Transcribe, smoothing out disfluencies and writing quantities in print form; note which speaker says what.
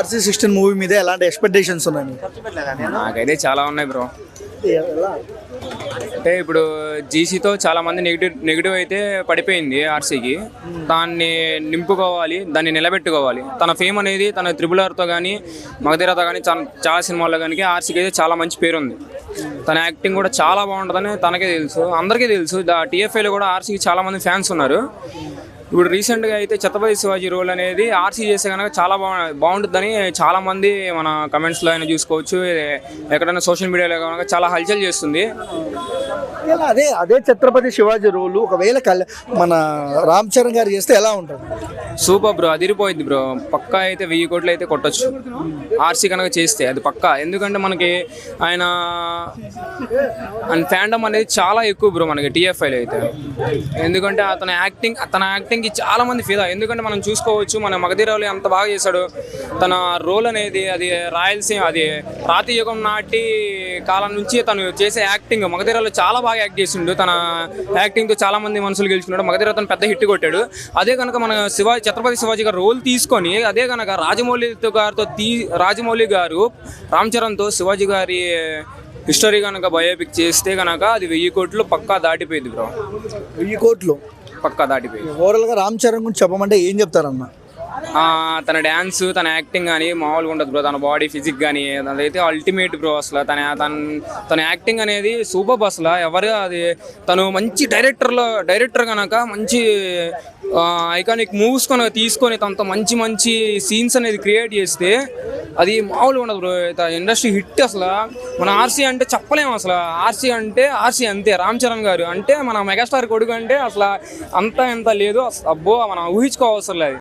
Speaker 1: RC16 movie మీద ఎలాంటి expectations ఉన్నాయి?
Speaker 2: నాకైతే చాలా ఉన్నాయి బ్రో. అంటే ఇప్పుడు జీసీతో చాలా మంది నెగిటివ్ అయితే పడిపోయింది ఆర్సీకి. దాన్ని నింపుకోవాలి, దాన్ని నిలబెట్టుకోవాలి. తన ఫేమ్ అనేది తన త్రిబులర్తో కానీ మగధీరతో కానీ చాలా సినిమాల్లో కానీ ఆర్సీకి అయితే చాలా మంచి పేరు ఉంది. తన యాక్టింగ్ కూడా చాలా బాగుంటుందని తనకే తెలుసు, అందరికీ తెలుసు. టీఎఫ్ఐలో కూడా ఆర్సీకి చాలా మంది ఫ్యాన్స్ ఉన్నారు. ఇప్పుడు రీసెంట్గా అయితే ఛత్రపతి శివాజీ రోల్ అనేది ఆర్సీ చేస్తే కనుక చాలా బాగుంటుందని చాలామంది మన కమెంట్స్లో అయినా చూసుకోవచ్చు, ఎక్కడైనా సోషల్ మీడియాలో కనుక చాలా హల్చల్ చేస్తుంది.
Speaker 1: అదే ఛత్రపతి శివాజీ రోల్ ఒకవేళ మన రామ్ చరణ్ గారు చేస్తే ఎలా ఉంటుంది?
Speaker 2: సూపర్ బ్రో, అదిరిపోయింది బ్రో. పక్కా అయితే 1000 కోట్లు అయితే కొట్టచ్చు ఆర్సీ కనుక చేస్తే, అది పక్కా. ఎందుకంటే మనకి ఆయన ఫ్యాండమ్ అనేది చాలా ఎక్కువ బ్రో మనకి టీఎఫ్ఐలో అయితే. ఎందుకంటే తన యాక్టింగ్కి చాలా మంది ఫిదా. ఎందుకంటే మనం చూసుకోవచ్చు, మన మగధీరలో ఎంత బాగా చేశాడు. తన రోల్ అనేది అది రాయలసీమ, అది రాతి యుగం నాటి కాలం నుంచి తను చేసే యాక్టింగ్ మగధీరలో చాలా బాగా యాక్ట్ చేసిండు. తన యాక్టింగ్తో చాలా మంది మనసులు గెలుచుకున్నాడు. మగధీర తను పెద్ద హిట్ కొట్టాడు. అదే కనుక మన ఛత్రపతి శివాజీ గారు రోల్ తీసుకొని అదే కనుక రాజమౌళి గారు రామ్ చరణ్తో శివాజీ గారి హిస్టరీ కనుక బయోపిక్ చేస్తే కనుక అది 1000 కోట్లు పక్కా దాటిపోయింది బ్రో.
Speaker 1: 1000 కోట్లు
Speaker 2: పక్కా దాటిపోయింది.
Speaker 1: ఓవరాల్గా రామ్ చరణ్ గురించి చెప్పమంటే ఏం చెప్తారన్న?
Speaker 2: తన డ్యాన్స్, తన యాక్టింగ్ కానీ మామూలుగా ఉంటుంది బ్రో. తన బాడీ ఫిజిక్ కానీ అదైతే అల్టిమేట్ బ్రో. అసలు తన యాక్టింగ్ అనేది సూపర్. అసలు అది తను మంచి డైరెక్టర్ కనుక మంచి ఐకానిక్ మూవ్స్ కనుక తీసుకొని తనతో మంచి సీన్స్ అనేది క్రియేట్ చేస్తే అది మామూలుగా ఉండదు బ్రో. Industry hit. అసలు మన ఆర్సీ అంటే చెప్పలేము. అసలు ఆర్సీ అంటే ఆర్సీ అంతే. రామ్ చరణ్ గారు అంటే మన మెగాస్టార్ కొడుకు అంటే అసలు అంత ఎంత లేదు అబ్బో, మనం ఊహించుకోవసరం లేదు.